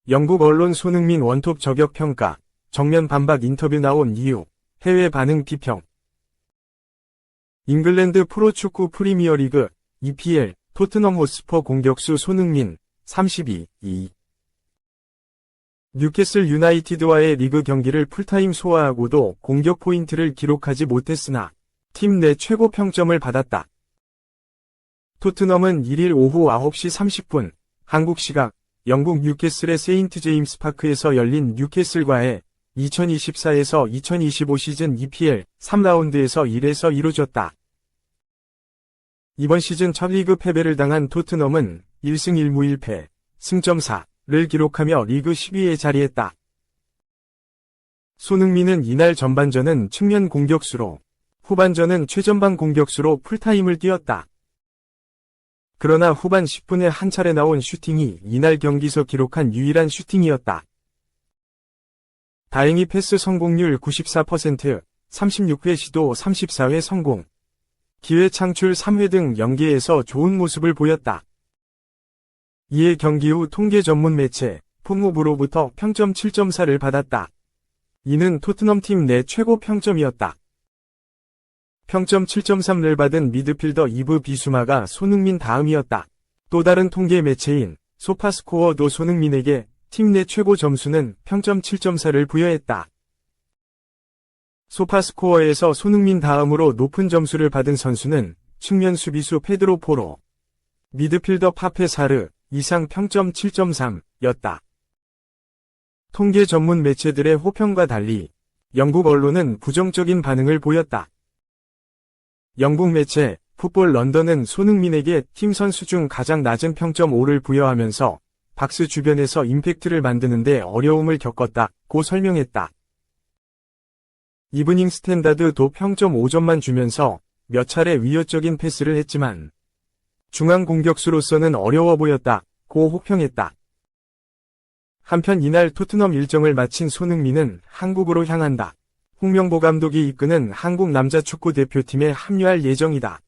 영국 언론 손흥민 원톱 저격 평가, 정면 반박 인터뷰 나온 이유, 해외 반응 비평. 잉글랜드 프로축구 프리미어리그, EPL, 토트넘 호스퍼 공격수 손흥민, 32, 뉴캐슬 유나이티드와의 리그 경기를 풀타임 소화하고도 공격 포인트를 기록하지 못했으나 팀 내 최고 평점을 받았다. 토트넘은 1일 오후 9시 30분, 한국 시각, 영국 뉴캐슬의 세인트 제임스 파크에서 열린 뉴캐슬과의 2024에서 2025 시즌 EPL 3라운드에서 1에서 이루어졌다. 이번 시즌 첫 리그 패배를 당한 토트넘은 1승 1무 1패, 승점 4를 기록하며 리그 10위에 자리했다. 손흥민은 이날 전반전은 측면 공격수로, 후반전은 최전방 공격수로 풀타임을 뛰었다. 그러나 후반 10분에 한 차례 나온 슈팅이 이날 경기에서 기록한 유일한 슈팅이었다. 다행히 패스 성공률 94%, 36회 시도 34회 성공, 기회 창출 3회 등 연계에서 좋은 모습을 보였다. 이에 경기 후 통계 전문 매체 폼무브로부터 평점 7.4를 받았다. 이는 토트넘 팀 내 최고 평점이었다. 평점 7.3를 받은 미드필더 이브 비수마가 손흥민 다음이었다. 또 다른 통계 매체인 소파스코어도 손흥민에게 팀 내 최고 점수는 평점 7.4를 부여했다. 소파스코어에서 손흥민 다음으로 높은 점수를 받은 선수는 측면 수비수 페드로 포로, 미드필더 파페 사르, 이상 평점 7.3였다. 통계 전문 매체들의 호평과 달리 영국 언론은 부정적인 반응을 보였다. 영국 매체 풋볼 런던은 손흥민에게 팀 선수 중 가장 낮은 평점 5를 부여하면서 박스 주변에서 임팩트를 만드는데 어려움을 겪었다고 설명했다. 이브닝 스탠다드도 평점 5점만 주면서 몇 차례 위협적인 패스를 했지만 중앙 공격수로서는 어려워 보였다고 호평했다. 한편 이날 토트넘 일정을 마친 손흥민은 한국으로 향한다. 홍명보 감독이 이끄는 한국 남자축구 대표팀에 합류할 예정이다.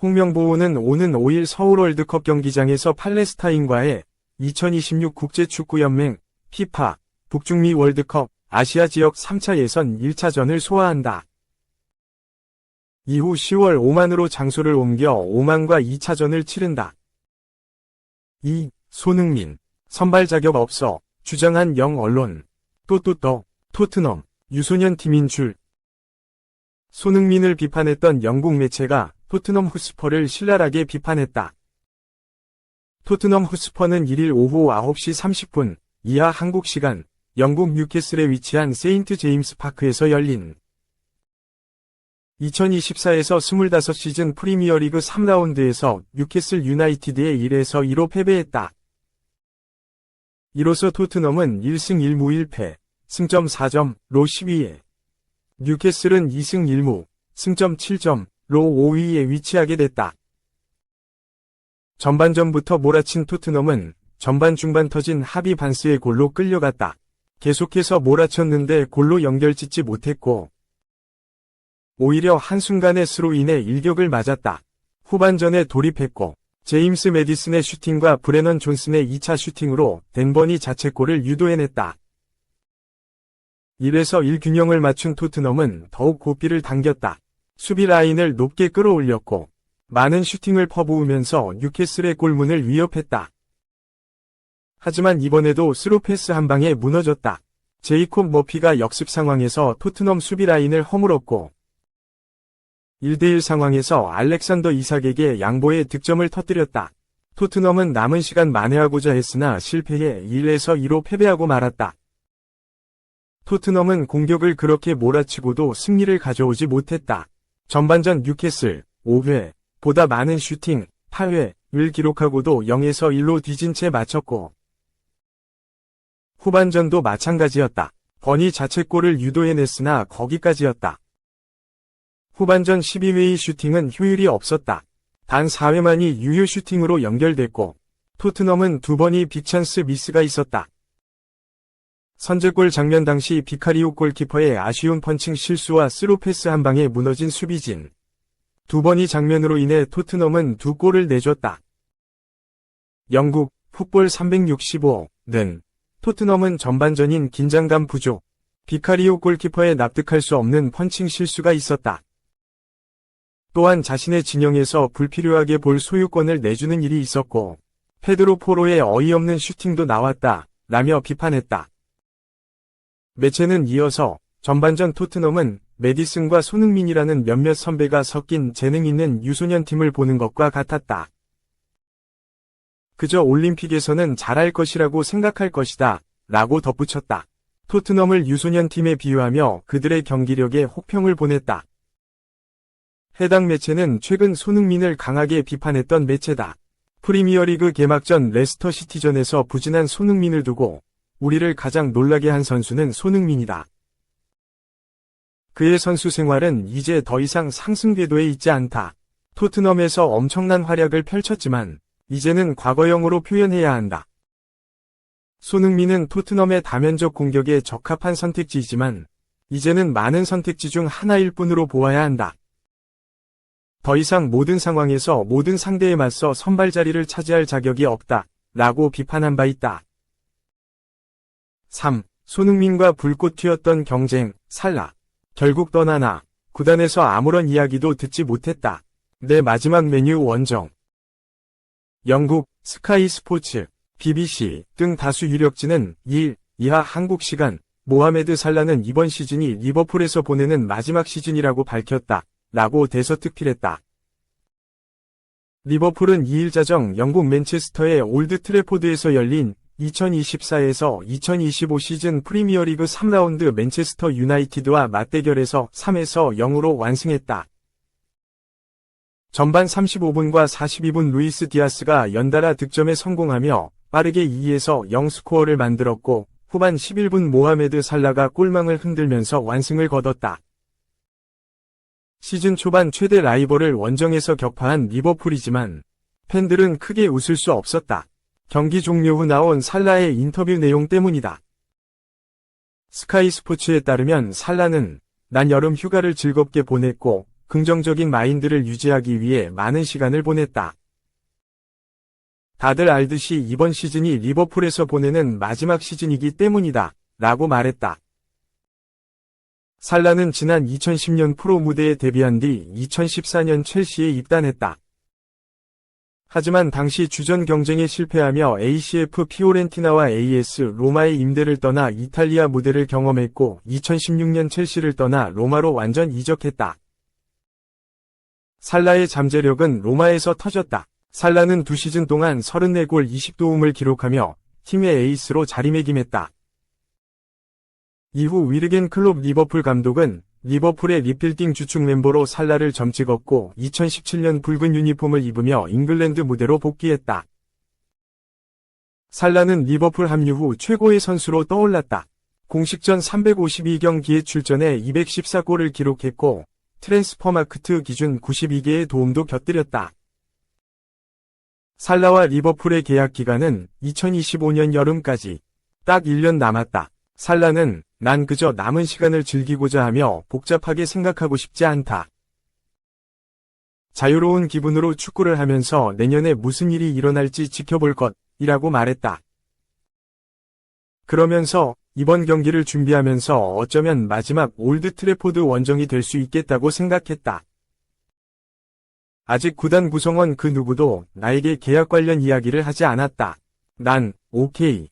홍명보는 오는 5일 서울 월드컵 경기장에서 팔레스타인과의 2026 국제축구연맹 FIFA 북중미 월드컵 아시아 지역 3차 예선 1차전을 소화한다. 이후 10월 오만으로 장소를 옮겨 오만과 2차전을 치른다. 2. 손흥민, 선발 자격 없어, 주장한 영 언론. 토트넘, 유소년 팀인 줄. 손흥민을 비판했던 영국 매체가 토트넘 호스퍼를 신랄하게 비판했다. 토트넘 호스퍼는 1일 오후 9시 30분 이하 한국 시간 영국 뉴캐슬에 위치한 세인트 제임스 파크에서 열린 2024에서 25시즌 프리미어리그 3라운드에서 뉴캐슬 유나이티드에 1에서 2로 패배했다. 이로써 토트넘은 1승 1무 1패, 승점 4점로 10위에, 뉴캐슬은 2승 1무, 승점 7점로 5위에 위치하게 됐다. 전반전부터 몰아친 토트넘은 전반 중반 터진 하비 반스의 골로 끌려갔다. 계속해서 몰아쳤는데 골로 연결짓지 못했고 오히려 한순간의 스로 인해 일격을 맞았다. 후반전에 돌입했고 제임스 매디슨의 슈팅과 브레넌 존슨의 2차 슈팅으로 댄버니 자책골을 유도해냈다. 1에서 1 균형을 맞춘 토트넘은 더욱 고삐를 당겼다. 수비 라인을 높게 끌어올렸고 많은 슈팅을 퍼부으면서 뉴캐슬의 골문을 위협했다. 하지만 이번에도 스루 패스 한 방에 무너졌다. 제이콥 머피가 역습 상황에서 토트넘 수비 라인을 허물었고 1대1 상황에서 알렉산더 이삭에게 양보의 득점을 터뜨렸다. 토트넘은 남은 시간 만회하고자 했으나 실패해 1에서 2로 패배하고 말았다. 토트넘은 공격을 그렇게 몰아치고도 승리를 가져오지 못했다. 전반전 뉴캐슬 5회 보다 많은 슈팅 8회를 기록하고도 0에서 1로 뒤진 채 마쳤고 후반전도 마찬가지였다. 버니 자책골을 유도해냈으나 거기까지였다. 후반전 12회의 슈팅은 효율이 없었다. 단 4회만이 유효 슈팅으로 연결됐고 토트넘은 2번의 빅찬스 미스가 있었다. 선제골 장면 당시 비카리오 골키퍼의 아쉬운 펀칭 실수와 스루 패스 한 방에 무너진 수비진. 2번의 장면으로 인해 토트넘은 2골을 내줬다. 영국 풋볼 365 등. 토트넘은 전반전인 긴장감 부족, 비카리오 골키퍼의 납득할 수 없는 펀칭 실수가 있었다. 또한 자신의 진영에서 불필요하게 볼 소유권을 내주는 일이 있었고, 페드로 포로의 어이없는 슈팅도 나왔다, 라며 비판했다. 매체는 이어서 전반전 토트넘은 메디슨과 손흥민이라는 몇몇 선배가 섞인 재능 있는 유소년 팀을 보는 것과 같았다. 그저 올림픽에서는 잘할 것이라고 생각할 것이다, 라고 덧붙였다. 토트넘을 유소년 팀에 비유하며 그들의 경기력에 호평을 보냈다. 해당 매체는 최근 손흥민을 강하게 비판했던 매체다. 프리미어리그 개막전 레스터 시티전에서 부진한 손흥민을 두고 우리를 가장 놀라게 한 선수는 손흥민이다. 그의 선수 생활은 이제 더 이상 상승 궤도에 있지 않다. 토트넘에서 엄청난 활약을 펼쳤지만 이제는 과거형으로 표현해야 한다. 손흥민은 토트넘의 다면적 공격에 적합한 선택지이지만 이제는 많은 선택지 중 하나일 뿐으로 보아야 한다. 더 이상 모든 상황에서 모든 상대에 맞서 선발 자리를 차지할 자격이 없다, 라고 비판한 바 있다. 3. 손흥민과 불꽃 튀었던 경쟁, 살라. 결국 떠나나, 구단에서 아무런 이야기도 듣지 못했다. 내 마지막 메뉴 원정. 영국, 스카이 스포츠, BBC 등 다수 유력지는 2일 이하 한국 시간, 모하메드 살라는 이번 시즌이 리버풀에서 보내는 마지막 시즌이라고 밝혔다, 라고 대서특필했다. 리버풀은 2일 자정 영국 맨체스터의 올드 트래포드에서 열린 2024에서 2025 시즌 프리미어리그 3라운드 맨체스터 유나이티드와 맞대결에서 3에서 0으로 완승했다. 전반 35분과 42분 루이스 디아스가 연달아 득점에 성공하며 빠르게 2에서 0 스코어를 만들었고 후반 11분 모하메드 살라가 골망을 흔들면서 완승을 거뒀다. 시즌 초반 최대 라이벌을 원정에서 격파한 리버풀이지만 팬들은 크게 웃을 수 없었다. 경기 종료 후 나온 살라의 인터뷰 내용 때문이다. 스카이 스포츠에 따르면 살라는 난 여름 휴가를 즐겁게 보냈고 긍정적인 마인드를 유지하기 위해 많은 시간을 보냈다. 다들 알듯이 이번 시즌이 리버풀에서 보내는 마지막 시즌이기 때문이다, 라고 말했다. 살라는 지난 2010년 프로 무대에 데뷔한 뒤 2014년 첼시에 입단했다. 하지만 당시 주전 경쟁에 실패하며 ACF 피오렌티나와 AS 로마의 임대를 떠나 이탈리아 무대를 경험했고 2016년 첼시를 떠나 로마로 완전 이적했다. 살라의 잠재력은 로마에서 터졌다. 살라는 2시즌 동안 34골 20도움을 기록하며 팀의 에이스로 자리매김했다. 이후 위르겐 클롭 리버풀 감독은 리버풀의 리필딩 주축 멤버로 살라를 점찍었고 2017년 붉은 유니폼을 입으며 잉글랜드 무대로 복귀했다. 살라는 리버풀 합류 후 최고의 선수로 떠올랐다. 공식전 352경기에 출전해 214골을 기록했고 트랜스퍼마크트 기준 92개의 도움도 곁들였다. 살라와 리버풀의 계약 기간은 2025년 여름까지 딱 1년 남았다. 살라는 난 그저 남은 시간을 즐기고자 하며 복잡하게 생각하고 싶지 않다. 자유로운 기분으로 축구를 하면서 내년에 무슨 일이 일어날지 지켜볼 것이라고 말했다. 그러면서 이번 경기를 준비하면서 어쩌면 마지막 올드 트래포드 원정이 될 수 있겠다고 생각했다. 아직 구단 구성원 그 누구도 나에게 계약 관련 이야기를 하지 않았다. 난 오케이.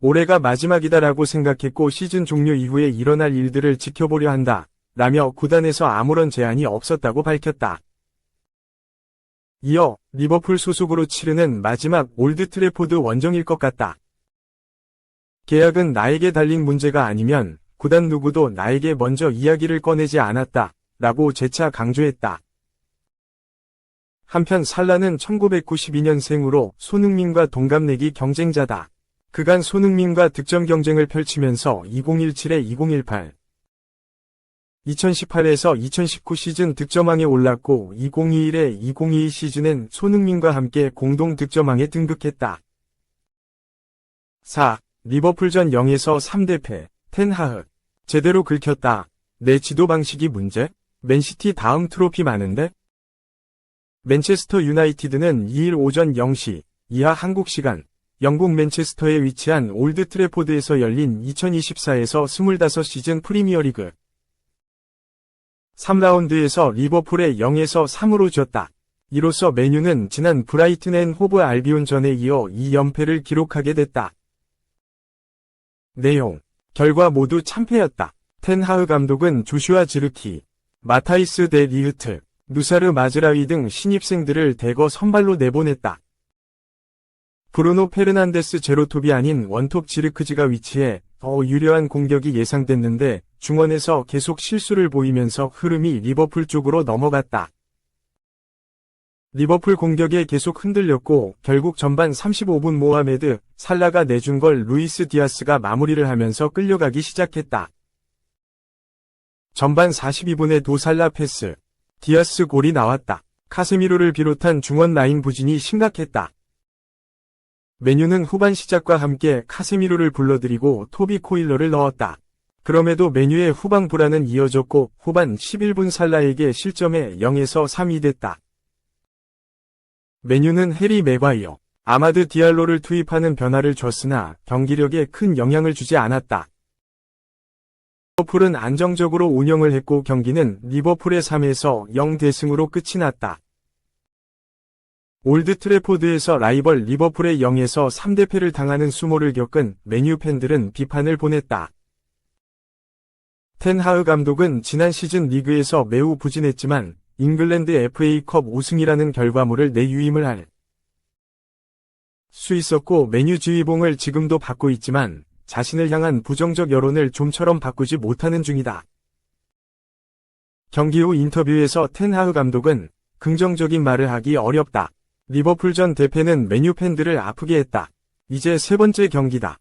올해가 마지막이다라고 생각했고 시즌 종료 이후에 일어날 일들을 지켜보려 한다. 라며 구단에서 아무런 제안이 없었다고 밝혔다. 이어 리버풀 소속으로 치르는 마지막 올드 트래포드 원정일 것 같다. 계약은 나에게 달린 문제가 아니면 구단 누구도 나에게 먼저 이야기를 꺼내지 않았다. 라고 재차 강조했다. 한편 살라는 1992년생으로 손흥민과 동갑내기 경쟁자다. 그간 손흥민과 득점 경쟁을 펼치면서 2017에 2018, 2018에서 2019 시즌 득점왕에 올랐고 2021에 2022 시즌엔 손흥민과 함께 공동 득점왕에 등극했다. 4. 리버풀전 0에서 3대 텐하흐. 제대로 긁혔다. 내 지도 방식이 문제? 맨시티 다음 트로피 많은데? 맨체스터 유나이티드는 2일 오전 0시 이하 한국 시간 영국 맨체스터에 위치한 올드 트래포드에서 열린 2024에서 25시즌 프리미어리그 3라운드에서 리버풀에 0에서 3으로 졌다. 이로써 맨유는 지난 브라이튼 앤 호브 알비온전에 이어 2연패를 기록하게 됐다. 내용, 결과 모두 참패였다. 텐 하흐 감독은 조슈아 지르키, 마타이스 데 리흐트, 누사르 마즈라위 등 신입생들을 대거 선발로 내보냈다. 브루노 페르난데스 제로톱이 아닌 원톱 지르크지가 위치해 더 유려한 공격이 예상됐는데 중원에서 계속 실수를 보이면서 흐름이 리버풀 쪽으로 넘어갔다. 리버풀 공격에 계속 흔들렸고 결국 전반 35분 모하메드 살라가 내준 걸 루이스 디아스가 마무리를 하면서 끌려가기 시작했다. 전반 42분에 도살라 패스, 디아스 골이 나왔다. 카세미로를 비롯한 중원 라인 부진이 심각했다. 맨유는 후반 시작과 함께 카세미로를 불러들이고 토비 코일러를 넣었다. 그럼에도 맨유의 후방 불안은 이어졌고 후반 11분 살라에게 실점해 0에서 3이 됐다. 맨유는 해리 맥과이어, 아마드 디알로를 투입하는 변화를 줬으나 경기력에 큰 영향을 주지 않았다. 리버풀은 안정적으로 운영을 했고 경기는 리버풀의 3에서 0 대승으로 끝이 났다. 올드 트래포드에서 라이벌 리버풀의 0에서 3대패를 당하는 수모를 겪은 맨유 팬들은 비판을 보냈다. 텐 하흐 감독은 지난 시즌 리그에서 매우 부진했지만 잉글랜드 FA컵 우승이라는 결과물을 내유임을 할 수 있었고 맨유 지휘봉을 지금도 받고 있지만 자신을 향한 부정적 여론을 좀처럼 바꾸지 못하는 중이다. 경기 후 인터뷰에서 텐 하흐 감독은 긍정적인 말을 하기 어렵다. 리버풀전 대패는 맨유 팬들을 아프게 했다. 이제 세 번째 경기다.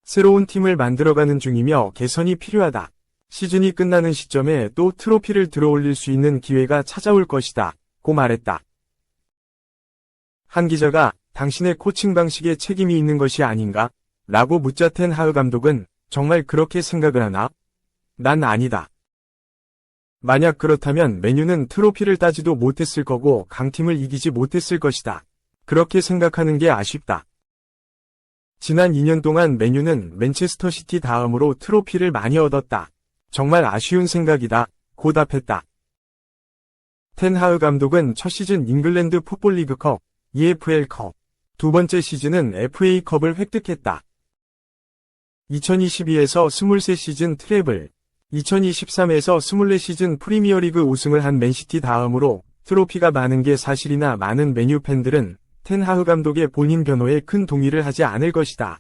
새로운 팀을 만들어가는 중이며 개선이 필요하다. 시즌이 끝나는 시점에 또 트로피를 들어올릴 수 있는 기회가 찾아올 것이다. 고 말했다. 한 기자가 당신의 코칭 방식에 책임이 있는 것이 아닌가? 라고 묻자 텐 하흐 감독은 정말 그렇게 생각을 하나? 난 아니다. 만약 그렇다면 맨유는 트로피를 따지도 못했을 거고 강팀을 이기지 못했을 것이다. 그렇게 생각하는 게 아쉽다. 지난 2년 동안 맨유는 맨체스터 시티 다음으로 트로피를 많이 얻었다. 정말 아쉬운 생각이다. 고 답했다. 텐 하흐 감독은 첫 시즌 잉글랜드 풋볼 리그컵, EFL컵, 두 번째 시즌은 FA컵을 획득했다. 2022에서 23시즌 트래블, 2023에서 24시즌 프리미어리그 우승을 한 맨시티 다음으로 트로피가 많은 게 사실이나 많은 맨유 팬들은 텐 하흐 감독의 본인 변호에 큰 동의를 하지 않을 것이다.